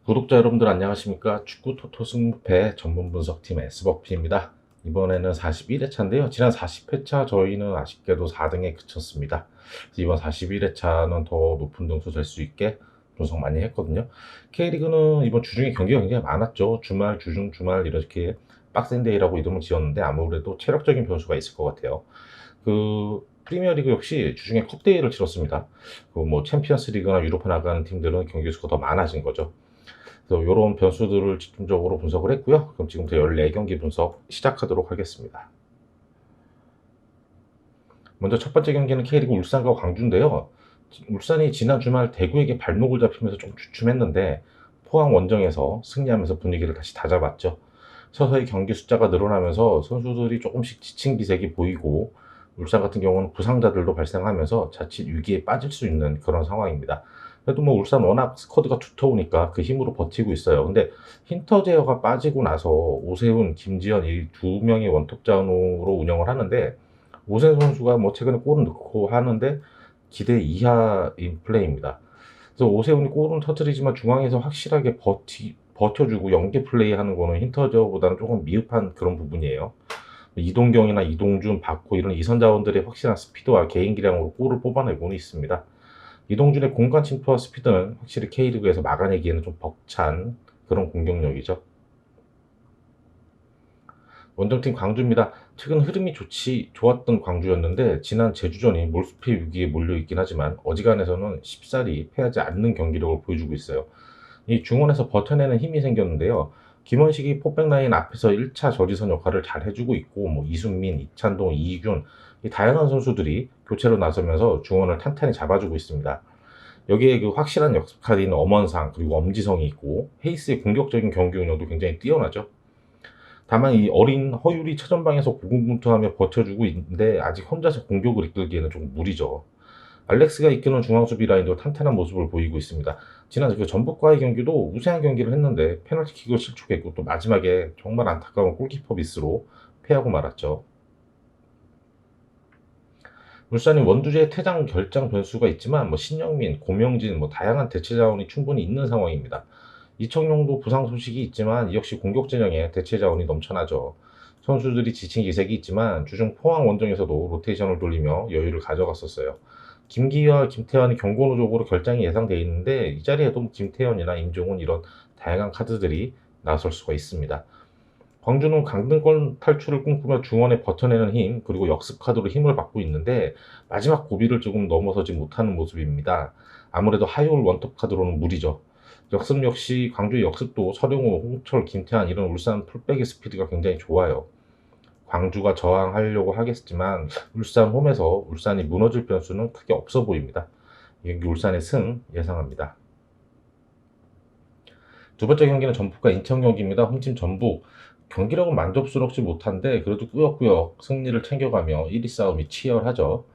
구독자 여러분들 안녕하십니까? 축구 토토 승부패 전문 분석팀의 스버피입니다. 이번에는 41회차인데요. 지난 40회차 저희는 아쉽게도 4등에 그쳤습니다. 이번 41회차는 더 높은 등수 될 수 있게 분석 많이 했거든요. K리그는 이번 주중에 경기가 굉장히 많았죠. 주말, 주중, 주말 이렇게 빡센데이라고 이름을 지었는데 아무래도 체력적인 변수가 있을 것 같아요. 프리미어리그 역시 주중에 컵데이를 치렀습니다. 챔피언스 리그나 유로파 나가는 팀들은 경기 수가 더 많아진 거죠. 그래서 이런 변수들을 집중적으로 분석을 했고요. 그럼 지금부터 14경기 분석 시작하도록 하겠습니다. 먼저 첫 번째 경기는 K리그 울산과 광주인데요. 울산이 지난 주말 대구에게 발목을 잡히면서 좀 주춤했는데 포항 원정에서 승리하면서 분위기를 다시 다잡았죠. 서서히 경기 숫자가 늘어나면서 선수들이 조금씩 지친 기색이 보이고 울산 같은 경우는 부상자들도 발생하면서 자칫 위기에 빠질 수 있는 그런 상황입니다. 그래도 울산 워낙 스쿼드가 두터우니까 그 힘으로 버티고 있어요. 근데 힌터제어가 빠지고 나서 오세훈, 김지현 이 두 명의 원톱장으로 운영을 하는데 오세훈 선수가 최근에 골을 넣고 하는데 기대 이하인 플레이입니다. 그래서 오세훈이 골은 터뜨리지만 중앙에서 확실하게 버텨주고 연계 플레이하는 거는 힌터제어보다는 조금 미흡한 그런 부분이에요. 이동경이나 이동준, 박호 이런 이선 자원들의 확실한 스피드와 개인 기량으로 골을 뽑아내고는 있습니다. 이동준의 공간 침투와 스피드는 확실히 K리그에서 막아내기에는 좀 벅찬 그런 공격력이죠. 원정팀 광주입니다. 최근 흐름이 좋았던 광주였는데 지난 제주전이 몰수패 위기에 몰려있긴 하지만 어지간해서는 쉽사리 패하지 않는 경기력을 보여주고 있어요. 이 중원에서 버텨내는 힘이 생겼는데요. 김원식이 포백라인 앞에서 1차 저지선 역할을 잘 해주고 있고 이순민, 이찬동, 이기균 이 다양한 선수들이 교체로 나서면서 중원을 탄탄히 잡아주고 있습니다. 여기에 그 확실한 역할인 엄원상 그리고 엄지성이 있고 헤이스의 공격적인 경기 운영도 굉장히 뛰어나죠. 다만 이 어린 허율이 최전방에서 고군분투하며 버텨주고 있는데 아직 혼자서 공격을 이끌기에는 좀 무리죠. 알렉스가 이끄는 중앙 수비 라인도 탄탄한 모습을 보이고 있습니다. 지난 그 전북과의 경기도 우세한 경기를 했는데 페널티킥을 실축했고 또 마지막에 정말 안타까운 골키퍼 미스로 패하고 말았죠. 울산이 원두재의 퇴장 결장 변수가 있지만 신영민, 고명진 다양한 대체 자원이 충분히 있는 상황입니다. 이청용도 부상 소식이 있지만 이 역시 공격 진영에 대체 자원이 넘쳐나죠. 선수들이 지친 기색이 있지만 주중 포항 원정에서도 로테이션을 돌리며 여유를 가져갔었어요. 김기희와 김태환이 경고 누적으로 결장이 예상돼 있는데 이 자리에도 김태현이나 임종훈 이런 다양한 카드들이 나설 수가 있습니다. 광주는 강등권 탈출을 꿈꾸며 중원에 버텨내는 힘 그리고 역습 카드로 힘을 받고 있는데 마지막 고비를 조금 넘어서지 못하는 모습입니다. 아무래도 하이올 원톱 카드로는 무리죠. 역습 역시 광주의 역습도 서령우, 홍철, 김태환 이런 울산 풀백의 스피드가 굉장히 좋아요. 광주가 저항하려고 하겠지만 울산 홈에서 울산이 무너질 변수는 크게 없어 보입니다. 이 경기 울산의 승 예상합니다. 두 번째 경기는 전북과 인천 경기입니다. 홈팀 전북. 경기력은 만족스럽지 못한데 그래도 꾸역꾸역 승리를 챙겨가며 1위 싸움이 치열하죠.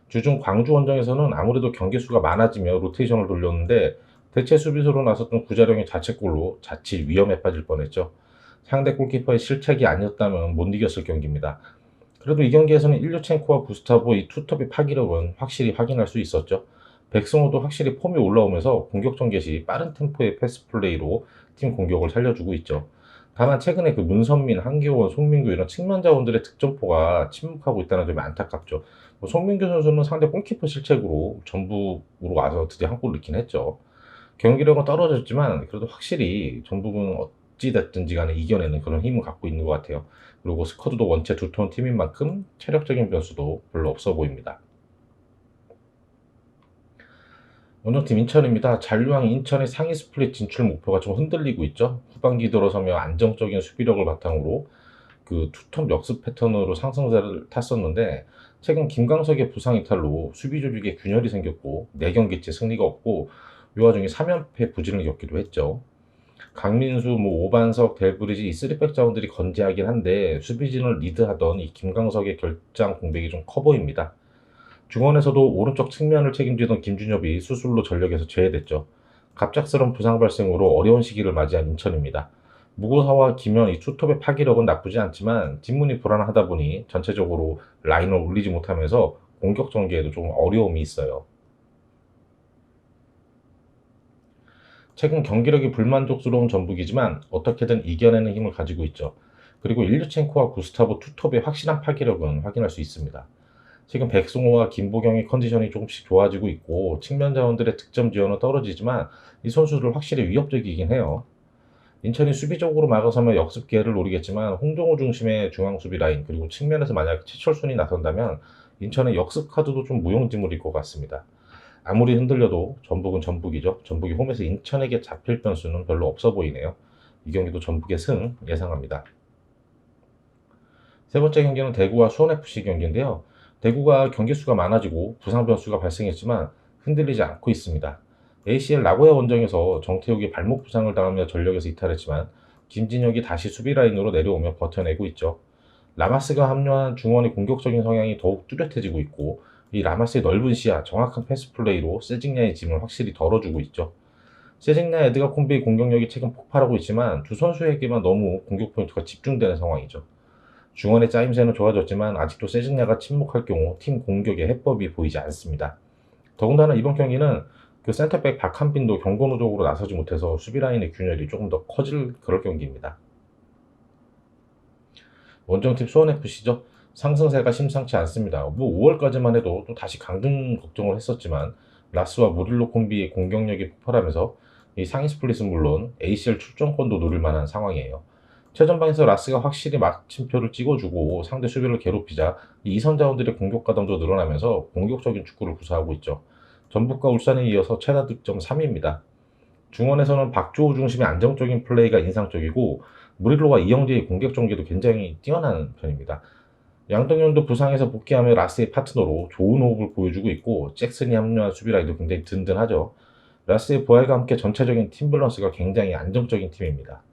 주중 광주 원정에서는 아무래도 경기 수가 많아지며 로테이션을 돌렸는데 대체 수비수로 나섰던 구자령의 자책골로 자칫 위험에 빠질 뻔했죠. 상대 골키퍼의 실책이 아니었다면 못 이겼을 경기입니다. 그래도 이 경기에서는 일류첸코와 구스타보 이 투톱의 파기력은 확실히 확인할 수 있었죠. 백승호도 확실히 폼이 올라오면서 공격 전개 시 빠른 템포의 패스 플레이로 팀 공격을 살려주고 있죠. 다만 최근에 그 문선민, 한기원, 송민규 이런 측면 자원들의 득점포가 침묵하고 있다는 점이 안타깝죠. 송민규 선수는 상대 골키퍼 실책으로 전북으로 와서 드디어 한 골 넣긴 했죠. 경기력은 떨어졌지만 그래도 확실히 전북은 어찌됐든지 간에 이겨내는 그런 힘을 갖고 있는 것 같아요. 그리고 스쿼드도 원체 두터운 팀인 만큼 체력적인 변수도 별로 없어 보입니다. 원정팀 인천입니다. 잔류왕 인천의 상위 스플릿 진출 목표가 좀 흔들리고 있죠. 후반기 들어서며 안정적인 수비력을 바탕으로 그 투톱 역습 패턴으로 상승세를 탔었는데 최근 김광석의 부상 이탈로 수비 조직에 균열이 생겼고 4경기째 승리가 없고 이 와중에 3연패 부진을 겪기도 했죠. 강민수, 오반석, 델브리지 이 3백 자원들이 건재하긴 한데 수비진을 리드하던 이 김광석의 결장 공백이 좀 커 보입니다. 중원에서도 오른쪽 측면을 책임지던 김준엽이 수술로 전력에서 제외됐죠. 갑작스런 부상 발생으로 어려운 시기를 맞이한 인천입니다. 무고사와 김현 이 투톱의 파기력은 나쁘지 않지만 뒷문이 불안하다 보니 전체적으로 라인을 올리지 못하면서 공격 전개에도 좀 어려움이 있어요. 최근 경기력이 불만족스러운 전북이지만 어떻게든 이겨내는 힘을 가지고 있죠. 그리고 일류첸코와 구스타보 투톱의 확실한 파괴력은 확인할 수 있습니다. 지금 백승호와 김보경의 컨디션이 조금씩 좋아지고 있고 측면 자원들의 득점 지원은 떨어지지만 이 선수들 확실히 위협적이긴 해요. 인천이 수비적으로 막아서면 역습 기회를 노리겠지만 홍정호 중심의 중앙 수비 라인 그리고 측면에서 만약 최철순이 나선다면 인천의 역습 카드도 좀 무용지물일 것 같습니다. 아무리 흔들려도 전북은 전북이죠. 전북이 홈에서 인천에게 잡힐 변수는 별로 없어 보이네요. 이 경기도 전북의 승 예상합니다. 세 번째 경기는 대구와 수원FC 경기인데요. 대구가 경기 수가 많아지고 부상 변수가 발생했지만 흔들리지 않고 있습니다. ACL 나고야 원정에서 정태욱이 발목 부상을 당하며 전력에서 이탈했지만 김진혁이 다시 수비 라인으로 내려오며 버텨내고 있죠. 라마스가 합류한 중원의 공격적인 성향이 더욱 뚜렷해지고 있고 이 라마스의 넓은 시야, 정확한 패스 플레이로 세징야의 짐을 확실히 덜어주고 있죠. 세징야 에드가 콤비의 공격력이 최근 폭발하고 있지만 두 선수에게만 너무 공격 포인트가 집중되는 상황이죠. 중원의 짜임새는 좋아졌지만 아직도 세징야가 침묵할 경우 팀 공격의 해법이 보이지 않습니다. 더군다나 이번 경기는 그 센터백 박한빈도 경고 누적으로 나서지 못해서 수비 라인의 균열이 조금 더 커질 그럴 경기입니다. 원정팀 수원FC죠. 상승세가 심상치 않습니다. 뭐 5월까지만 해도 또 다시 강등 걱정을 했었지만 라스와 무릴로 콤비의 공격력이 폭발하면서 이 상위 스플릿은 물론 ACL 출전권도 노릴 만한 상황이에요. 최전방에서 라스가 확실히 마침표를 찍어주고 상대 수비를 괴롭히자 이선 자원들의 공격 가담도 늘어나면서 공격적인 축구를 구사하고 있죠. 전북과 울산에 이어서 최다 득점 3위입니다. 중원에서는 박주호 중심의 안정적인 플레이가 인상적이고 무릴로와 이영재의 공격 전개도 굉장히 뛰어난 편입니다. 양동현도 부상에서 복귀하며 라스의 파트너로 좋은 호흡을 보여주고 있고 잭슨이 합류한 수비 라인도 굉장히 든든하죠. 라스의 부활과 함께 전체적인 팀 밸런스가 굉장히 안정적인 팀입니다.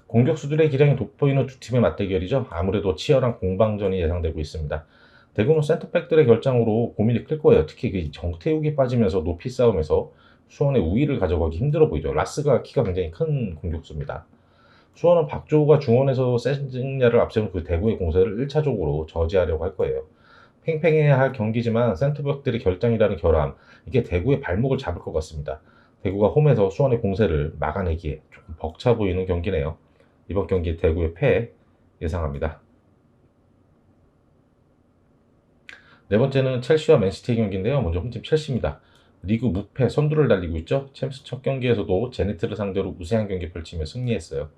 공격수들의 기량이 돋보이는 두 팀의 맞대결이죠. 아무래도 치열한 공방전이 예상되고 있습니다. 대구는 센터백들의 결장으로 고민이 클 거예요. 특히 그 정태욱이 빠지면서 높이 싸움에서 수원의 우위를 가져가기 힘들어 보이죠. 라스가 키가 굉장히 큰 공격수입니다. 수원은 박주호가 중원에서 세징야를 앞세운 그 대구의 공세를 1차적으로 저지하려고 할 거예요. 팽팽해야 할 경기지만 센터백들의 결장이라는 결함, 이게 대구의 발목을 잡을 것 같습니다. 대구가 홈에서 수원의 공세를 막아내기에 조금 벅차 보이는 경기네요. 이번 경기 대구의 패 예상합니다. 네 번째는 첼시와 맨시티의 경기인데요. 먼저 홈팀 첼시입니다. 리그 무패 선두를 달리고 있죠. 챔스 첫 경기에서도 제네트를 상대로 우세한 경기 펼치며 승리했어요.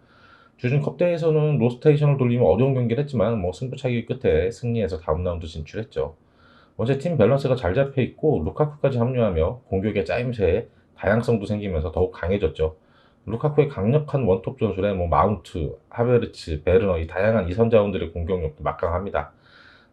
주중 컵대회에서는 로스테이션을 돌리며 어려운 경기를 했지만 승부차기 끝에 승리해서 다음 라운드 진출했죠. 원체 팀 밸런스가 잘 잡혀 있고 루카쿠까지 합류하며 공격의 짜임새에 다양성도 생기면서 더욱 강해졌죠. 루카쿠의 강력한 원톱 전술에 마운트, 하베르츠, 베르너 이 다양한 이선 자원들의 공격력도 막강합니다.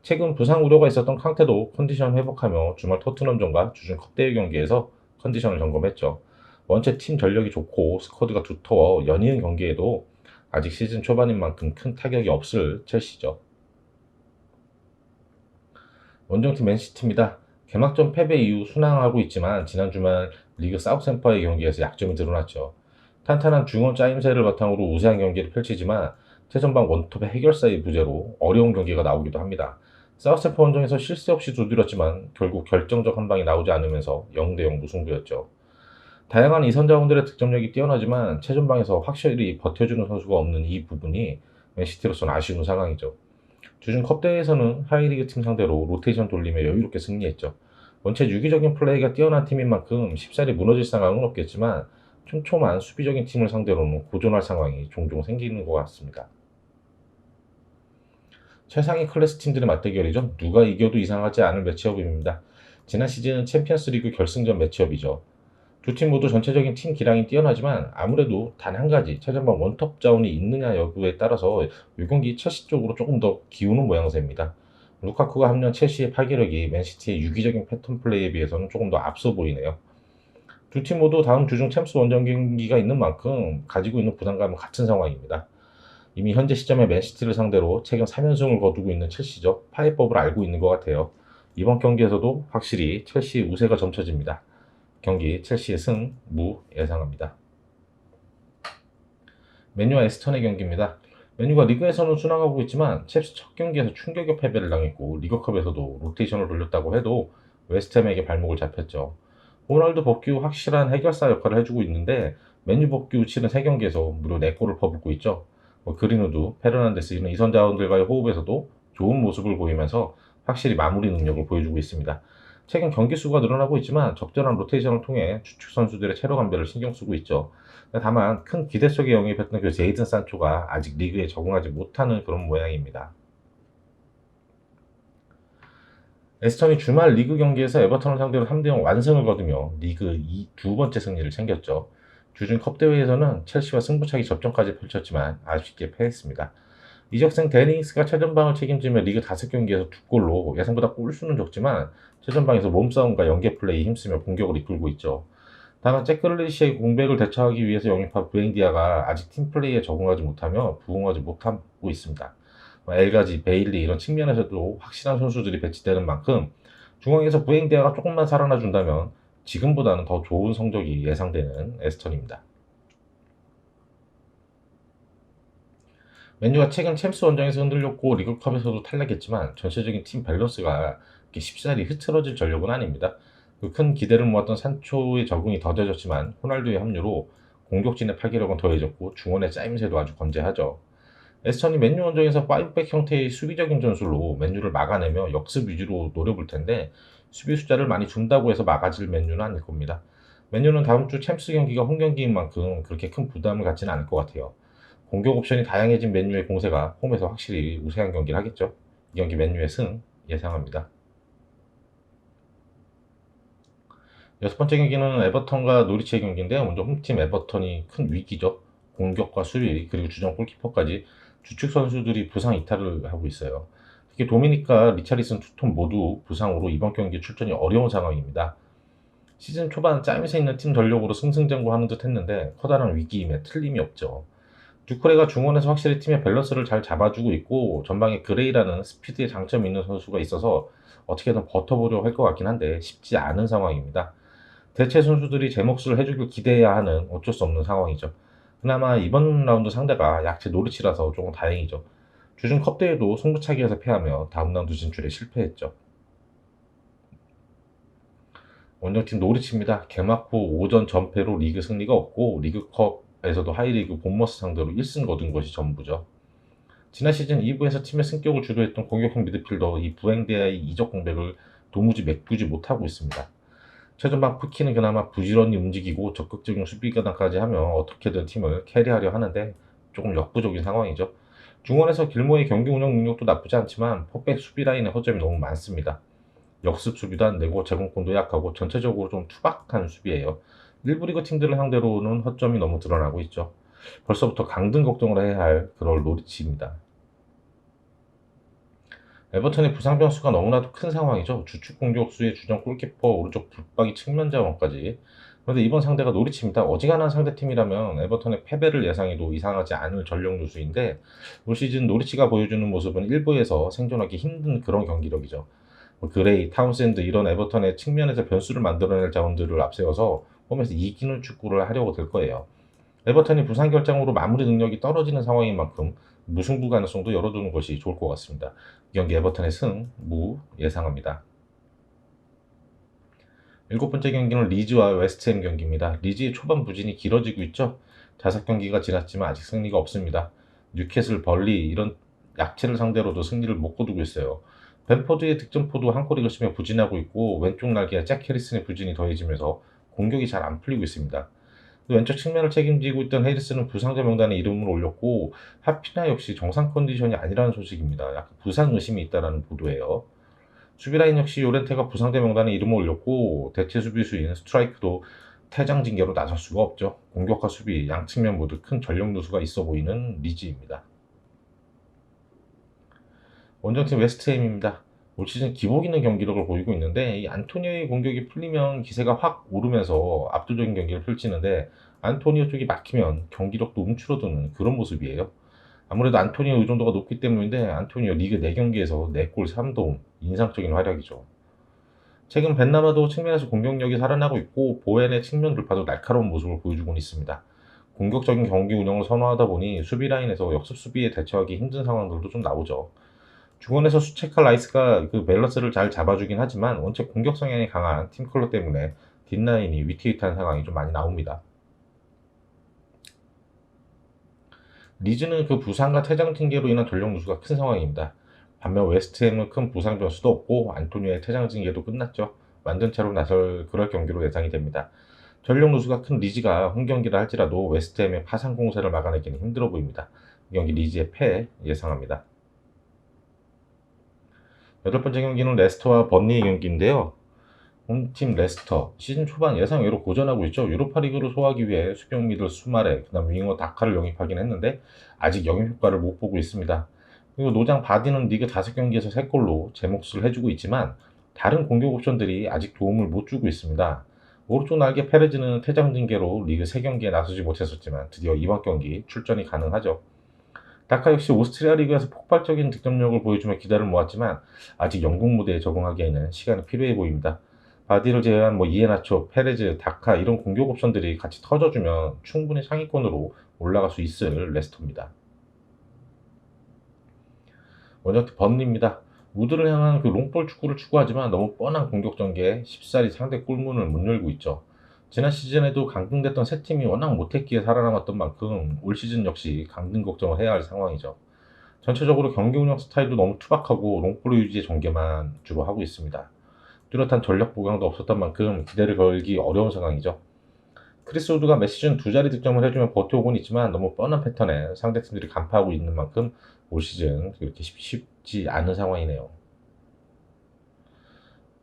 최근 부상 우려가 있었던 캉테도 컨디션 회복하며 주말 토트넘전과 주중 컵대회 경기에서 컨디션을 점검했죠. 원체 팀 전력이 좋고 스쿼드가 두터워 연이은 경기에도 아직 시즌 초반인 만큼 큰 타격이 없을 첼시죠. 원정팀 맨시티입니다. 개막전 패배 이후 순항하고 있지만 지난 주말 리그 사우샘퍼의 경기에서 약점이 드러났죠. 탄탄한 중원 짜임새를 바탕으로 우세한 경기를 펼치지만 최전방 원톱의 해결사의 부재로 어려운 경기가 나오기도 합니다. 사우샘퍼 원정에서 실수 없이 두드렸지만 결국 결정적 한 방이 나오지 않으면서 0대0 무승부였죠. 다양한 이선 자원들의 득점력이 뛰어나지만 최전방에서 확실히 버텨주는 선수가 없는 이 부분이 맨시티로서는 아쉬운 상황이죠. 주중 컵대회에서는 하이리그 팀 상대로 로테이션 돌리며 여유롭게 승리했죠. 원체 유기적인 플레이가 뛰어난 팀인 만큼 쉽사리 무너질 상황은 없겠지만 촘촘한 수비적인 팀을 상대로는 고전할 상황이 종종 생기는 것 같습니다. 최상위 클래스 팀들의 맞대결이죠. 누가 이겨도 이상하지 않을 매치업입니다. 지난 시즌 챔피언스리그 결승전 매치업이죠. 두 팀 모두 전체적인 팀 기량이 뛰어나지만 아무래도 단 한 가지 최전방 원톱 자원이 있느냐 여부에 따라서 이 경기 첼시 쪽으로 조금 더 기우는 모양새입니다. 루카쿠가 합류한 첼시의 파괴력이 맨시티의 유기적인 패턴 플레이에 비해서는 조금 더 앞서 보이네요. 두 팀 모두 다음 주중 챔스 원정 경기가 있는 만큼 가지고 있는 부담감은 같은 상황입니다. 이미 현재 시점에 맨시티를 상대로 최근 3연승을 거두고 있는 첼시죠. 파해법을 알고 있는 것 같아요. 이번 경기에서도 확실히 첼시의 우세가 점쳐집니다. 경기 첼시의 승, 무 예상합니다. 맨유와 에스턴의 경기입니다. 맨유가 리그에서는 순항하고 있지만 첼시 첫 경기에서 충격의 패배를 당했고 리그컵에서도 로테이션을 돌렸다고 해도 웨스트햄에게 발목을 잡혔죠. 호날두 복귀 후 확실한 해결사 역할을 해주고 있는데 맨유 복귀 후 치른 3경기에서 무려 4골을 퍼붓고 있죠. 그린우드, 페르난데스 이런 이선 자원들과의 호흡에서도 좋은 모습을 보이면서 확실히 마무리 능력을 보여주고 있습니다. 최근 경기 수가 늘어나고 있지만 적절한 로테이션을 통해 주축 선수들의 체력 안배를 신경 쓰고 있죠. 다만 큰 기대 속에 영입했던 그 제이든 산초가 아직 리그에 적응하지 못하는 그런 모양입니다. 에스턴이 주말 리그 경기에서 에버턴을 상대로 3대0 완승을 거두며 리그 두 번째 승리를 챙겼죠. 주중 컵 대회에서는 첼시와 승부차기 접전까지 펼쳤지만 아쉽게 패했습니다. 이적생 데니스가 최전방을 책임지며 리그 5경기에서 2골로 예상보다 골수는 적지만 최전방에서 몸싸움과 연계 플레이 힘쓰며 공격을 이끌고 있죠. 다만 잭글리시의 공백을 대처하기 위해서 영입한 부엥디아가 아직 팀 플레이에 적응하지 못하며 부응하지 못하고 있습니다. 엘가지, 베일리 이런 측면에서도 확실한 선수들이 배치되는 만큼 중앙에서 부엥디아가 조금만 살아나 준다면 지금보다는 더 좋은 성적이 예상되는 에스턴입니다. 맨유가 최근 챔스 원정에서 흔들렸고 리그컵에서도 탈락했지만 전체적인 팀 밸런스가 쉽사리 흐트러질 전력은 아닙니다. 그 큰 기대를 모았던 산초의 적응이 더뎌졌지만 호날두의 합류로 공격진의 파괴력은 더해졌고 중원의 짜임새도 아주 건재하죠. 에스턴이 맨유 원정에서 5백 형태의 수비적인 전술로 맨유를 막아내며 역습 위주로 노려볼 텐데 수비 숫자를 많이 준다고 해서 막아질 맨유는 아닐 겁니다. 맨유는 다음 주 챔스 경기가 홈 경기인 만큼 그렇게 큰 부담을 갖지는 않을 것 같아요. 공격 옵션이 다양해진 맨유의 공세가 홈에서 확실히 우세한 경기를 하겠죠. 이 경기 맨유의 승 예상합니다. 여섯 번째 경기는 에버턴과 노리치의 경기인데요. 먼저 홈팀 에버턴이 큰 위기죠. 공격과 수비 그리고 주전 골키퍼까지 주축 선수들이 부상 이탈을 하고 있어요. 특히 도미니카, 리차리슨 투톤 모두 부상으로 이번 경기 출전이 어려운 상황입니다. 시즌 초반 짜임새 있는 팀 전력으로 승승장구하는 듯 했는데 커다란 위기임에 틀림이 없죠. 듀크레가 중원에서 확실히 팀의 밸런스를 잘 잡아주고 있고 전방에 그레이라는 스피드에 장점이 있는 선수가 있어서 어떻게든 버텨보려고 할 것 같긴 한데 쉽지 않은 상황입니다. 대체 선수들이 제 몫을 해주길 기대해야 하는 어쩔 수 없는 상황이죠. 그나마 이번 라운드 상대가 약체 노리치라서 조금 다행이죠. 주중 컵 대회도 승부차기에서 패하며 다음 라운드 진출에 실패했죠. 원정팀 노리치입니다. 개막 후 오전 전패로 리그 승리가 없고 리그컵에서도 하이리그 본머스 상대로 1승 거둔 것이 전부죠. 지난 시즌 2부에서 팀의 승격을 주도했던 공격형 미드필더 이 부엥디아의 이적 공백을 도무지 메꾸지 못하고 있습니다. 최전방 푸키는 그나마 부지런히 움직이고 적극적인 수비가담까지 하며 어떻게든 팀을 캐리하려 하는데 조금 역부족인 상황이죠. 중원에서 길모의 경기 운영 능력도 나쁘지 않지만 포백 수비 라인의 허점이 너무 많습니다. 역습 수비도 안 되고 제공권도 약하고 전체적으로 좀 투박한 수비예요. 일부 리그 팀들을 상대로는 허점이 너무 드러나고 있죠. 벌써부터 강등 걱정을 해야 할 그럴 노리치입니다. 에버턴의 부상 변수가 너무나도 큰 상황이죠. 주축 공격수의 주전 골키퍼, 오른쪽 붙박이 측면 자원까지. 그런데 이번 상대가 노리치입니다. 어지간한 상대팀이라면 에버턴의 패배를 예상해도 이상하지 않을 전력 누수인데 올 시즌 노리치가 보여주는 모습은 일부에서 생존하기 힘든 그런 경기력이죠. 그레이, 타운샌드 이런 에버턴의 측면에서 변수를 만들어낼 자원들을 앞세워서 홈에서 이기는 축구를 하려고 될 거예요. 에버턴이 부상 결장으로 마무리 능력이 떨어지는 상황인 만큼 무승부 가능성도 열어두는 것이 좋을 것 같습니다. 이 경기 에버턴의 승, 무 예상합니다. 일곱 번째 경기는 리즈와 웨스트햄 경기입니다. 리즈의 초반 부진이 길어지고 있죠. 자석 경기가 지났지만 아직 승리가 없습니다. 뉴캐슬, 벌리 이런 약체를 상대로도 승리를 못 거두고 있어요. 벤포드의 득점포도 한 골이 걷으며 부진하고 있고 왼쪽 날개 잭 해리슨의 부진이 더해지면서 공격이 잘 안 풀리고 있습니다. 왼쪽 측면을 책임지고 있던 해리스는 부상자 명단에 이름을 올렸고 하피나 역시 정상 컨디션이 아니라는 소식입니다. 약간 부상 의심이 있다는 보도예요. 수비라인 역시 요렌테가 부상자 명단에 이름을 올렸고 대체 수비수인 스트라이크도 퇴장 징계로 나설 수가 없죠. 공격과 수비 양 측면 모두 큰 전력 누수가 있어 보이는 리즈입니다. 원정팀 웨스트햄입니다. 올 시즌 기복 있는 경기력을 보이고 있는데 이 안토니오의 공격이 풀리면 기세가 확 오르면서 압도적인 경기를 펼치는데 안토니오 쪽이 막히면 경기력도 움츠러드는 그런 모습이에요. 아무래도 안토니오 의존도가 높기 때문인데 안토니오 리그 4경기에서 4골 3도움 인상적인 활약이죠. 최근 벤나마도 측면에서 공격력이 살아나고 있고 보엔의 측면 돌파도 날카로운 모습을 보여주고 있습니다. 공격적인 경기 운영을 선호하다 보니 수비 라인에서 역습 수비에 대처하기 힘든 상황들도 좀 나오죠. 중원에서 수체카 라이스가 그 밸런스를 잘 잡아주긴 하지만 원체 공격 성향이 강한 팀 컬러 때문에 뒷라인이 위태위태한 상황이 좀 많이 나옵니다. 리즈는 그 부상과 퇴장 징계로 인한 전력 누수가 큰 상황입니다. 반면 웨스트햄은 큰 부상 변수도 없고 안토니오의 퇴장 징계도 끝났죠. 완전체로 나설 그럴 경기로 예상이 됩니다. 전력 누수가 큰 리즈가 홈 경기를 할지라도 웨스트햄의 파상 공세를 막아내기는 힘들어 보입니다. 이 경기 리즈의 패 예상합니다. 여덟 번째 경기는 레스터와 번니의 경기인데요. 홈팀 레스터 시즌 초반 예상외로 고전하고 있죠. 유로파리그를 소화하기 위해 수비형 미들 수마레, 그다음 윙어 다카를 영입하긴 했는데 아직 영입 효과를 못 보고 있습니다. 그리고 노장 바디는 리그 5경기에서 3골로 제 몫을 해주고 있지만 다른 공격 옵션들이 아직 도움을 못 주고 있습니다. 오른쪽 날개 페레즈는 퇴장 징계로 리그 3경기에 나서지 못했었지만 드디어 이번 경기 출전이 가능하죠. 다카 역시 오스트리아 리그에서 폭발적인 득점력을 보여주며 기대를 모았지만 아직 영국 무대에 적응하기에는 시간이 필요해 보입니다. 바디를 제외한 이에나초, 페레즈, 다카 이런 공격 옵션들이 같이 터져주면 충분히 상위권으로 올라갈 수 있을 레스터입니다. 원정팀 번리입니다. 우드를 향한 그 롱볼 축구를 추구하지만 너무 뻔한 공격 전개에 쉽사리 상대 골문을 못 열고 있죠. 지난 시즌에도 강등됐던 세 팀이 워낙 못했기에 살아남았던 만큼 올 시즌 역시 강등 걱정을 해야 할 상황이죠. 전체적으로 경기 운영 스타일도 너무 투박하고 롱볼 유지의 전개만 주로 하고 있습니다. 뚜렷한 전력 보강도 없었던 만큼 기대를 걸기 어려운 상황이죠. 크리스 우드가 매 시즌 두 자리 득점을 해주며 버텨오곤 있지만 너무 뻔한 패턴에 상대팀들이 간파하고 있는 만큼 올 시즌 그렇게 쉽지 않은 상황이네요.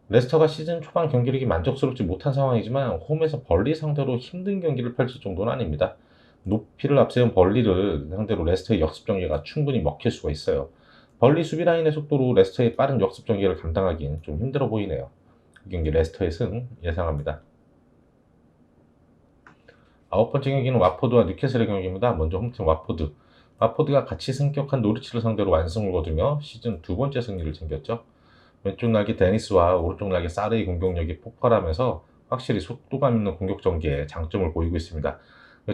레스터가 시즌 초반 경기력이 만족스럽지 못한 상황이지만 홈에서 벌리 상대로 힘든 경기를 펼칠 정도는 아닙니다. 높이를 앞세운 벌리를 상대로 레스터의 역습 전개가 충분히 먹힐 수가 있어요. 벌리 수비 라인의 속도로 레스터의 빠른 역습 전개를 감당하기는 좀 힘들어 보이네요. 이 경기 레스터의 승 예상합니다. 아홉 번째 경기는 와포드와 뉴캐슬의 경기입니다. 먼저 홈팀 와포드. 와포드가 같이 승격한 노리치를 상대로 완승을 거두며 시즌 두 번째 승리를 챙겼죠. 왼쪽 날개 데니스와 오른쪽 날개 사르의 공격력이 폭발하면서 확실히 속도감 있는 공격 전개에 장점을 보이고 있습니다.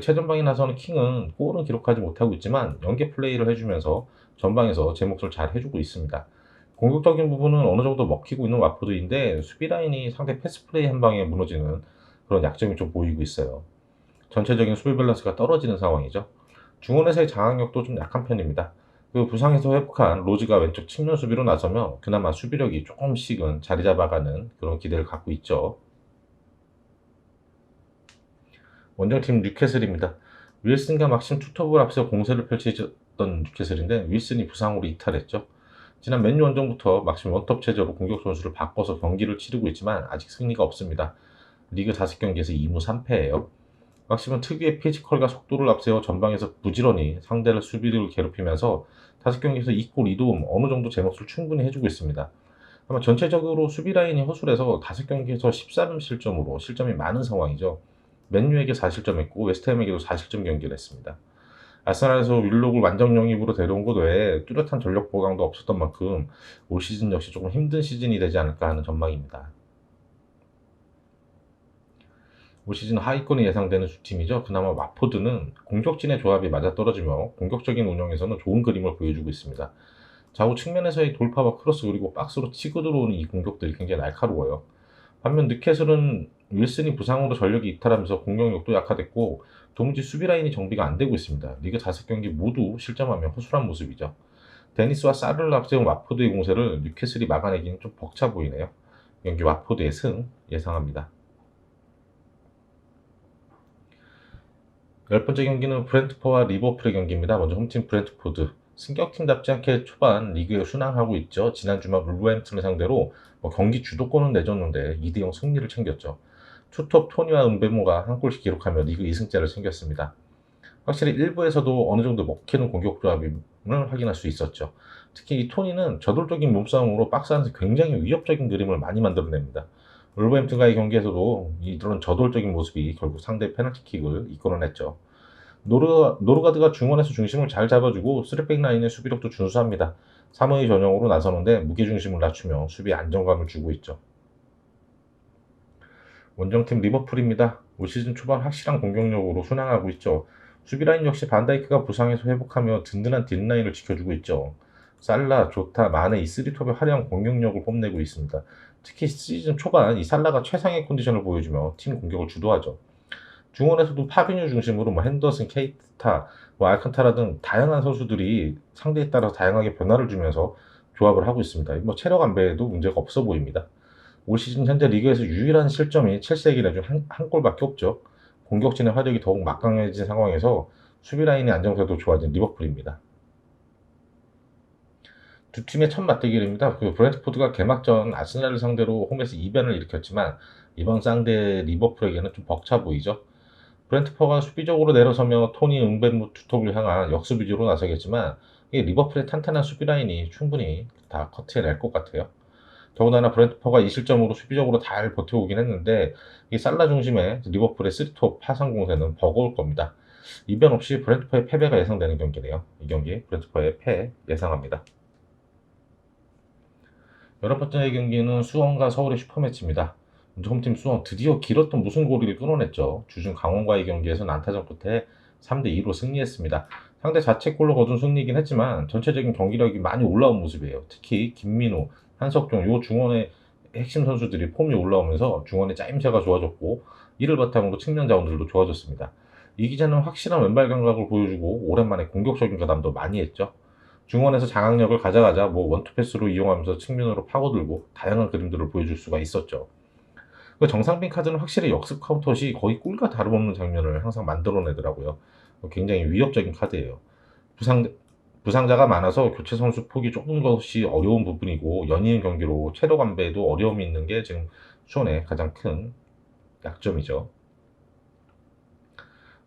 최전방에 나서는 킹은 골은 기록하지 못하고 있지만 연계 플레이를 해주면서 전방에서 제 몫을 잘 해주고 있습니다. 공격적인 부분은 어느 정도 먹히고 있는 와포드인데 수비 라인이 상대 패스 플레이 한 방에 무너지는 그런 약점이 좀 보이고 있어요. 전체적인 수비 밸런스가 떨어지는 상황이죠. 중원에서의 장악력도 좀 약한 편입니다. 그 부상에서 회복한 로즈가 왼쪽 측면 수비로 나서며 그나마 수비력이 조금씩은 자리 잡아가는 그런 기대를 갖고 있죠. 원정팀 뉴캐슬입니다. 윌슨과 막심 투톱을 앞서 공세를 펼치던 뉴캐슬인데 윌슨이 부상으로 이탈했죠. 지난 맨유 원정부터 막심 원톱 체제로 공격 선수를 바꿔서 경기를 치르고 있지만 아직 승리가 없습니다. 리그 5경기에서 2무 3패예요. 막심은 특유의 피지컬과 속도를 앞세워 전방에서 부지런히 상대를 수비를 괴롭히면서 5경기에서 2골 2도움 어느 정도 제 몫을 충분히 해주고 있습니다. 아마 전체적으로 수비 라인이 허술해서 5경기에서 13실점으로 실점이 많은 상황이죠. 맨유에게 4실점했고 웨스트햄에게도 4실점 경기를 했습니다. 아스날에서 윌록을 완전 영입으로 데려온 것 외에 뚜렷한 전력 보강도 없었던 만큼 올 시즌 역시 조금 힘든 시즌이 되지 않을까 하는 전망입니다. 올 시즌 하위권이 예상되는 두 팀이죠. 그나마 와포드는 공격진의 조합이 맞아떨어지며 공격적인 운영에서는 좋은 그림을 보여주고 있습니다. 좌우 측면에서의 돌파와 크로스 그리고 박스로 치고 들어오는 이 공격들이 굉장히 날카로워요. 반면 뉴캐슬은 윌슨이 부상으로 전력이 이탈하면서 공격력도 약화됐고 도무지 수비 라인이 정비가 안 되고 있습니다. 리그 5경기 모두 실점하며 허술한 모습이죠. 데니스와 사르를 앞세운 와포드의 공세를 뉴캐슬이 막아내기는 좀 벅차 보이네요. 경기 와포드의 승 예상합니다. 열 번째 경기는 브렌트포와 리버풀의 경기입니다. 먼저 홈팀 브렌트포드. 승격팀답지 않게 초반 리그에 순항하고 있죠. 지난 주말 울버햄튼을 상대로 경기 주도권은 내줬는데 2대0 승리를 챙겼죠. 투톱 토니와 은베모가 한 골씩 기록하며 리그 2승째를 챙겼습니다. 확실히 일부에서도 어느 정도 먹히는 공격 조합임을 확인할 수 있었죠. 특히 이 토니는 저돌적인 몸싸움으로 박스 안에서 굉장히 위협적인 그림을 많이 만들어냅니다. 울버햄튼과의 경기에서도 이런 저돌적인 모습이 결국 상대 페널티킥을 이끌어냈죠. 노르가드가 중원에서 중심을 잘 잡아주고 3백 라인의 수비력도 준수합니다. 3의 전형으로 나서는데 무게중심을 낮추며 수비에 안정감을 주고 있죠. 원정팀 리버풀입니다. 올 시즌 초반 확실한 공격력으로 순항하고 있죠. 수비라인 역시 반다이크가 부상에서 회복하며 든든한 뒷라인을 지켜주고 있죠. 살라, 조타, 마네 이 3톱의 화려한 공격력을 뽐내고 있습니다. 특히 시즌 초반 이 살라가 최상의 컨디션을 보여주며 팀 공격을 주도하죠. 중원에서도 파비뉴 중심으로 뭐 핸더슨, 케이타, 뭐 알칸타라 등 다양한 선수들이 상대에 따라서 다양하게 변화를 주면서 조합을 하고 있습니다. 뭐 체력 안배에도 문제가 없어 보입니다. 올 시즌 현재 리그에서 유일한 실점이 첼시의 기내 한 골밖에 없죠. 공격진의 화력이 더욱 막강해진 상황에서 수비 라인의 안정세도 좋아진 리버풀입니다. 두 팀의 첫 맞대결입니다. 그 브랜트포드가 개막전 아스날을 상대로 홈에서 이변을 일으켰지만 이번 상대 리버풀에게는 좀 벅차 보이죠. 브랜트퍼가 수비적으로 내려서며 토니 응벤무 투톱을 향한 역습 위주로 나서겠지만 이 리버풀의 탄탄한 수비 라인이 충분히 다 커트해낼 것 같아요. 더군다나 브랜트퍼가 이 실점으로 수비적으로 잘 버텨오긴 했는데 이 살라 중심의 리버풀의 3톱 파상 공세는 버거울 겁니다. 이변 없이 브랜트퍼의 패배가 예상되는 경기네요. 이 경기 브랜트퍼의 패 예상합니다. 여러 번째 경기는 수원과 서울의 슈퍼매치입니다. 먼저 홈팀 수원 드디어 길었던 무승고리를 끊어냈죠. 주중 강원과의 경기에서 난타전 끝에 3대2로 승리했습니다. 상대 자책골로 거둔 승리이긴 했지만 전체적인 경기력이 많이 올라온 모습이에요. 특히 김민우, 한석종 요 중원의 핵심 선수들이 폼이 올라오면서 중원의 짜임새가 좋아졌고 이를 바탕으로 측면 자원들도 좋아졌습니다. 이 기자는 확실한 왼발 감각을 보여주고 오랜만에 공격적인 가담도 많이 했죠. 중원에서 장악력을 가져가자 뭐 원투패스로 이용하면서 측면으로 파고들고 다양한 그림들을 보여줄 수가 있었죠. 그 정상빈 카드는 확실히 역습 카운터 시 거의 꿀과 다름없는 장면을 항상 만들어내더라고요. 굉장히 위협적인 카드예요. 부상, 부상자가 많아서 교체 선수 폭이 조금 것이 어려운 부분이고 연이은 경기로 체력 안배에도 어려움이 있는 게 지금 수원의 가장 큰 약점이죠.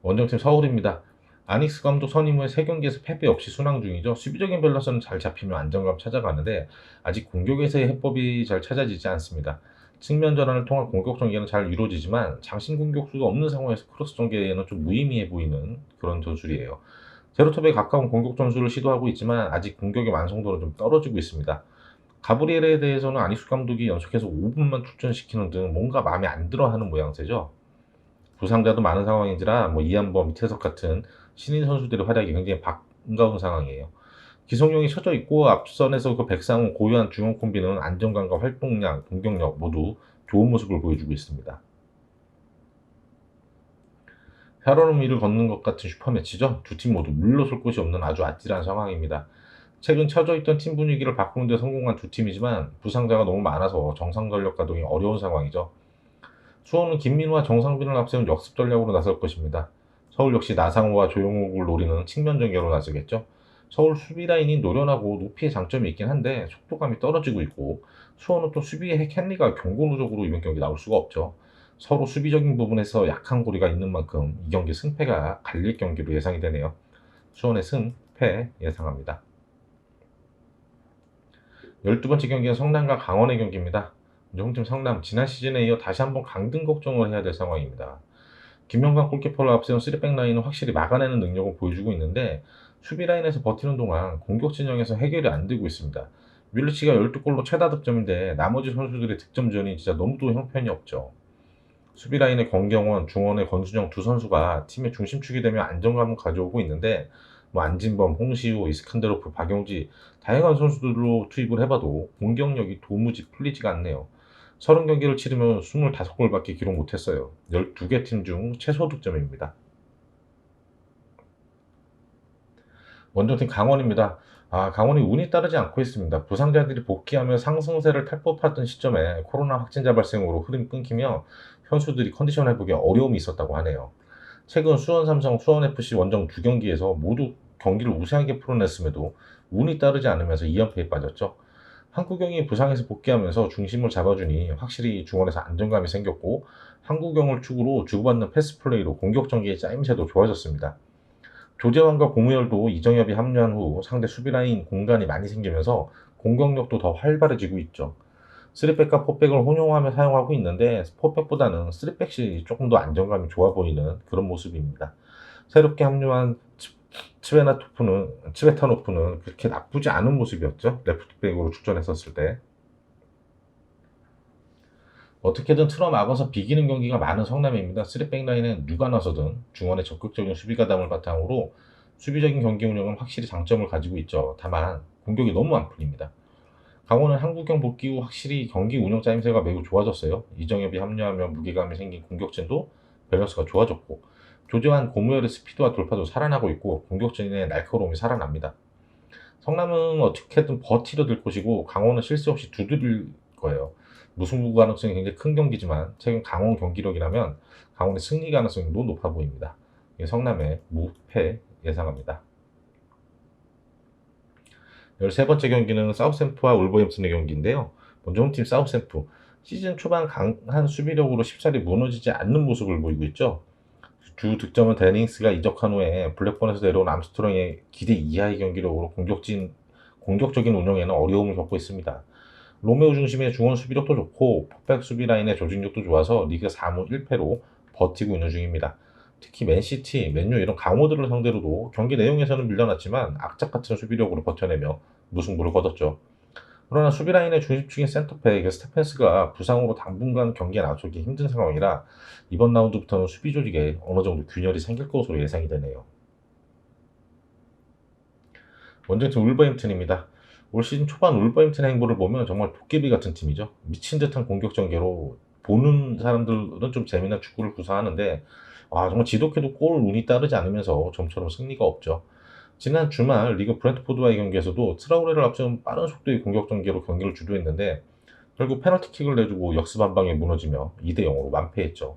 원정팀 서울입니다. 아닉스 감독 선임 후에 3경기에서 패배 없이 순항 중이죠. 수비적인 밸런스는 잘 잡히면 안정감 찾아가는데 아직 공격에서의 해법이 잘 찾아지지 않습니다. 측면 전환을 통한 공격 전개는 잘 이루어지지만 장신 공격수가 없는 상황에서 크로스 전개에는 좀 무의미해 보이는 그런 전술이에요. 제로톱에 가까운 공격 전술을 시도하고 있지만 아직 공격의 완성도는 좀 떨어지고 있습니다. 가브리엘에 대해서는 아닉스 감독이 연속해서 5분만 출전시키는 등 뭔가 마음에 안 들어하는 모양새죠. 부상자도 많은 상황인지라 뭐 이한범, 이태석 같은 신인 선수들의 활약이 굉장히 반가운 상황이에요. 기성용이 쳐져 있고 앞선에서 그 백상훈, 고유한 중원 콤비는 안정감과 활동량, 공격력 모두 좋은 모습을 보여주고 있습니다. 살얼음 위를 걷는 것 같은 슈퍼매치죠. 두 팀 모두 물러설 곳이 없는 아주 아찔한 상황입니다. 최근 처져 있던 팀 분위기를 바꾸는 데 성공한 두 팀이지만 부상자가 너무 많아서 정상 전력 가동이 어려운 상황이죠. 수원은 김민우와 정상빈을 앞세운 역습 전략으로 나설 것입니다. 서울 역시 나상호와 조용욱을 노리는 측면 전개로 나서겠죠. 서울 수비 라인이 노련하고 높이의 장점이 있긴 한데 속도감이 떨어지고 있고 수원은 또 수비의 핵 헨리가 경고 누적으로 이번 경기 나올 수가 없죠. 서로 수비적인 부분에서 약한 고리가 있는 만큼 이 경기 승패가 갈릴 경기로 예상이 되네요. 수원의 승패 예상합니다. 12번째 경기는 성남과 강원의 경기입니다. 홈팀 성남 지난 시즌에 이어 다시 한번 강등 걱정을 해야 될 상황입니다. 김명관 골키퍼를 앞세운 3백 라인은 확실히 막아내는 능력을 보여주고 있는데 수비 라인에서 버티는 동안 공격 진영에서 해결이 안 되고 있습니다. 뮬리치가 12골로 최다 득점인데 나머지 선수들의 득점 지원이 진짜 너무도 형편이 없죠. 수비 라인의 권경원, 중원의 권순영 두 선수가 팀의 중심축이 되며 안정감을 가져오고 있는데 뭐 안진범, 홍시우, 이스칸데로프, 박용지 다양한 선수들로 투입을 해봐도 공격력이 도무지 풀리지가 않네요. 30경기를 치르면 25골밖에 기록 못했어요. 12개 팀 중 최소 득점입니다. 원정팀 강원입니다. 강원이 운이 따르지 않고 있습니다. 부상자들이 복귀하며 상승세를 탈 법하던 시점에 코로나 확진자 발생으로 흐름이 끊기며 선수들이 컨디션 회복에 어려움이 있었다고 하네요. 최근 수원 삼성, 수원 FC 원정 2경기에서 모두 경기를 우세하게 풀어냈음에도 운이 따르지 않으면서 2연패에 빠졌죠. 한국영이 부상에서 복귀하면서 중심을 잡아주니 확실히 중원에서 안정감이 생겼고 한국영을 축으로 주고받는 패스 플레이로 공격 전개의 짜임새도 좋아졌습니다. 조재환과 공우열도 이정엽이 합류한 후 상대 수비 라인 공간이 많이 생기면서 공격력도 더 활발해지고 있죠. 3백과 4백을 혼용하며 사용하고 있는데 4백보다는 3백이 조금 더 안정감이 좋아 보이는 그런 모습입니다. 새롭게 합류한 츠베타노프는 그렇게 나쁘지 않은 모습이었죠. 레프트백으로 출전했었을 때. 어떻게든 틀어막아서 비기는 경기가 많은 성남입니다. 3백 라인에 누가 나서든 중원의 적극적인 수비 가담을 바탕으로 수비적인 경기 운영은 확실히 장점을 가지고 있죠. 다만 공격이 너무 안 풀립니다. 강원은 한국형 복귀 후 확실히 경기 운영 짜임새가 매우 좋아졌어요. 이정엽이 합류하며 무게감이 생긴 공격진도 밸런스가 좋아졌고, 조재환, 고무열의 스피드와 돌파도 살아나고 있고 공격진의 날카로움이 살아납니다. 성남은 어떻게든 버티려 들 것이고 강원은 실수 없이 두드릴 거예요. 무승부 가능성이 굉장히 큰 경기지만 최근 강원 경기력이라면 강원의 승리 가능성도 높아 보입니다. 성남의 무패 예상합니다. 13번째 경기는 사우샘프와 울버햄튼의 경기인데요. 먼저 홈팀 사우샘프. 시즌 초반 강한 수비력으로 쉽사리 무너지지 않는 모습을 보이고 있죠. 주 득점은 데닝스가 이적한 후에 블랙번에서 내려온 암스트롱의 기대 이하의 경기력으로 공격적인 운영에는 어려움을 겪고 있습니다. 로메오 중심의 중원 수비력도 좋고 포백 수비 라인의 조직력도 좋아서 리그 4무 1패로 버티고 있는 중입니다. 특히 맨시티, 맨유 이런 강호들을 상대로도 경기 내용에서는 밀려났지만 악착 같은 수비력으로 버텨내며 무승부를 거뒀죠. 그러나 수비 라인의 중심축인 센터백 스테펜스가 부상으로 당분간 경기에 나서기 힘든 상황이라 이번 라운드부터는 수비 조직에 어느 정도 균열이 생길 것으로 예상이 되네요. 원정팀 울버햄튼입니다. 올 시즌 초반 울버햄튼의 행보를 보면 정말 도깨비 같은 팀이죠. 미친 듯한 공격 전개로 보는 사람들은 좀 재미난 축구를 구사하는데 정말 지독해도 골 운이 따르지 않으면서 좀처럼 승리가 없죠. 지난 주말 리그 브랜트포드와의 경기에서도 트라우레를 앞세운 빠른 속도의 공격 전개로 경기를 주도했는데 결국 페널티킥을 내주고 역습 한 방에 무너지며 2대 0으로 완패했죠.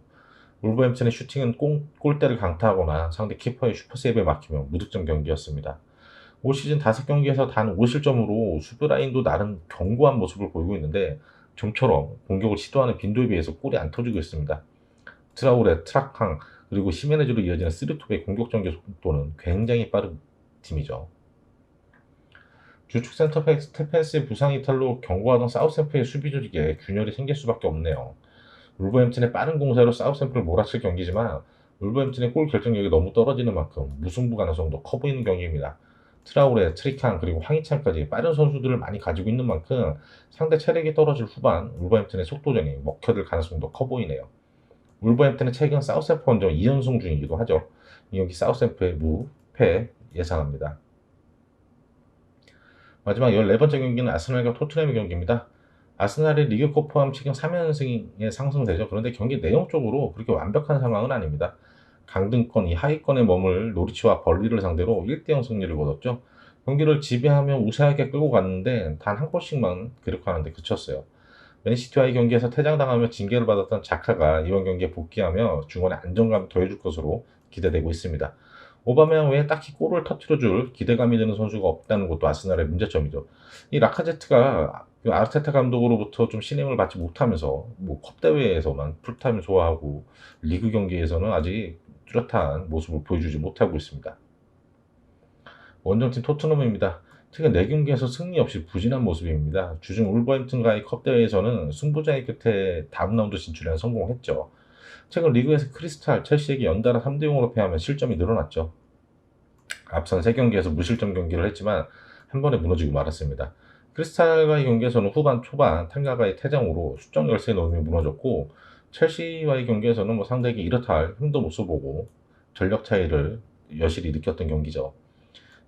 울버햄튼의 슈팅은 골대를 강타하거나 상대 키퍼의 슈퍼세이브에 막히며 무득점 경기였습니다. 올 시즌 5경기에서 단 5실점으로 수비 라인도 나름 견고한 모습을 보이고 있는데 좀처럼 공격을 시도하는 빈도에 비해서 골이 안 터지고 있습니다. 트라우레, 트라캉, 그리고 시메네즈로 이어지는 쓰리톱의 공격 전개 속도는 굉장히 빠른 팀이죠. 주축 센터백 스테펜스의 부상 이탈로 경고하던 사우샘프의 수비 조직에 균열이 생길 수밖에 없네요. 울버햄튼의 빠른 공세로 사우샘프를 몰아칠 경기지만 울버햄튼의 골 결정력이 너무 떨어지는 만큼 무승부 가능성도 커 보이는 경기입니다. 트라우레, 트리칸 그리고 황희찬까지 빠른 선수들을 많이 가지고 있는 만큼 상대 체력이 떨어질 후반 울버햄튼의 속도전이 먹혀들 가능성도 커 보이네요. 울버햄튼은 최근 사우샘프 원정 2연승 중이기도 하죠. 이 경기 사우샘프의 무패 예상합니다. 마지막 14번째 경기는 아스날과 토트넘의 경기입니다. 아스날이 리그컵 포함 최근 3연승에 상승되죠. 그런데 경기 내용적으로 그렇게 완벽한 상황은 아닙니다. 강등권, 이 하위권에 머물 노리치와 벌리를 상대로 1대0 승리를 거뒀죠. 경기를 지배하며 우세하게 끌고 갔는데 단 한 골씩만 기록하는데 그쳤어요. 맨시티와의 경기에서 퇴장당하며 징계를 받았던 자카가 이번 경기에 복귀하며 중원에 안정감을 더해줄 것으로 기대되고 있습니다. 오바메양 외에 딱히 골을 터뜨려줄 기대감이 드는 선수가 없다는 것도 아스날의 문제점이죠. 이 라카제트가 아르테타 감독으로부터 좀 신임을 받지 못하면서 컵 대회에서만 풀타임을 소화하고 리그 경기에서는 아직 뚜렷한 모습을 보여주지 못하고 있습니다. 원정팀 토트넘입니다. 최근 4경기에서 승리 없이 부진한 모습입니다. 주중 울버햄튼과의 컵 대회에서는 승부차이 끝에 다음 라운드 진출에 성공했죠. 최근 리그에서 크리스탈, 첼시에게 연달아 3대 0으로 패하며 실점이 늘어났죠. 앞선 3경기에서 무실점 경기를 했지만 한 번에 무너지고 말았습니다. 크리스탈과의 경기에서는 후반 초반 탱가가의 퇴장으로 수적 열세에 넣으며 무너졌고, 첼시와의 경기에서는 상대에게 이렇다 할 힘도 못 써보고 전력 차이를 여실히 느꼈던 경기죠.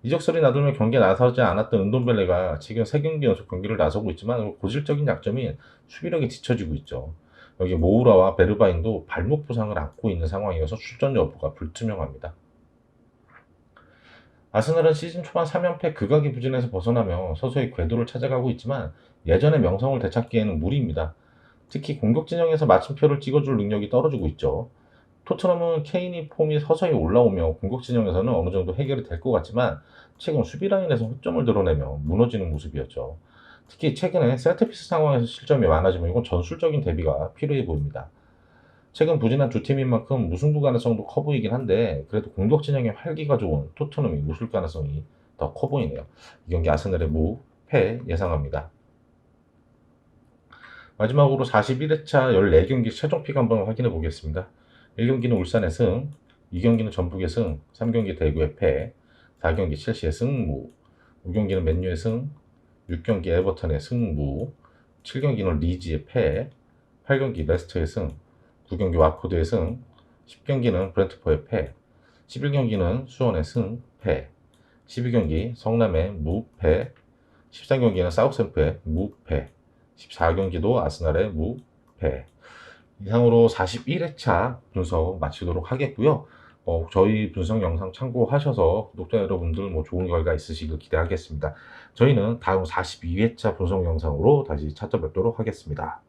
이적설이 나돌며 경기에 나서지 않았던 은돈벨레가 지금 3경기 연속 경기를 나서고 있지만 고질적인 약점인 수비력이 뒤처지고 있죠. 여기 모우라와 베르바인도 발목 부상을 안고 있는 상황이어서 출전 여부가 불투명합니다. 아스날은 시즌 초반 3연패 극악의 부진에서 벗어나며 서서히 궤도를 찾아가고 있지만 예전의 명성을 되찾기에는 무리입니다. 특히 공격 진영에서 마침표를 찍어줄 능력이 떨어지고 있죠. 토트넘은 케인이 폼이 서서히 올라오며 공격 진영에서는 어느 정도 해결이 될 것 같지만 최근 수비 라인에서 허점을 드러내며 무너지는 모습이었죠. 특히 최근에 세트피스 상황에서 실점이 많아지면 이건 전술적인 대비가 필요해 보입니다. 최근 부진한 두 팀인 만큼 무승부 가능성도 커 보이긴 한데 그래도 공격 진영의 활기가 좋은 토트넘이 우승 가능성이 더 커 보이네요. 이 경기 아스날의 무패 예상합니다. 마지막으로 41회차 14경기 최종픽 한번 확인해 보겠습니다. 1경기는 울산의 승, 2경기는 전북의 승, 3경기 대구의 패, 4경기 첼시의 승무, 5경기는 맨유의 승, 6경기 에버턴의 승무, 7경기는 리즈의 패, 8경기 레스터의 승, 9경기 와포드의 승, 10경기는 브렌트포의 패, 11경기는 수원의 승, 패, 12경기 성남의 무패, 13경기는 사우샘프의 무패, 14경기도 아스날의 무패. 이상으로 41회차 분석 마치도록 하겠고요. 저희 분석 영상 참고하셔서 구독자 여러분들 뭐 좋은 결과 있으시길 기대하겠습니다. 저희는 다음 42회차 분석 영상으로 다시 찾아뵙도록 하겠습니다.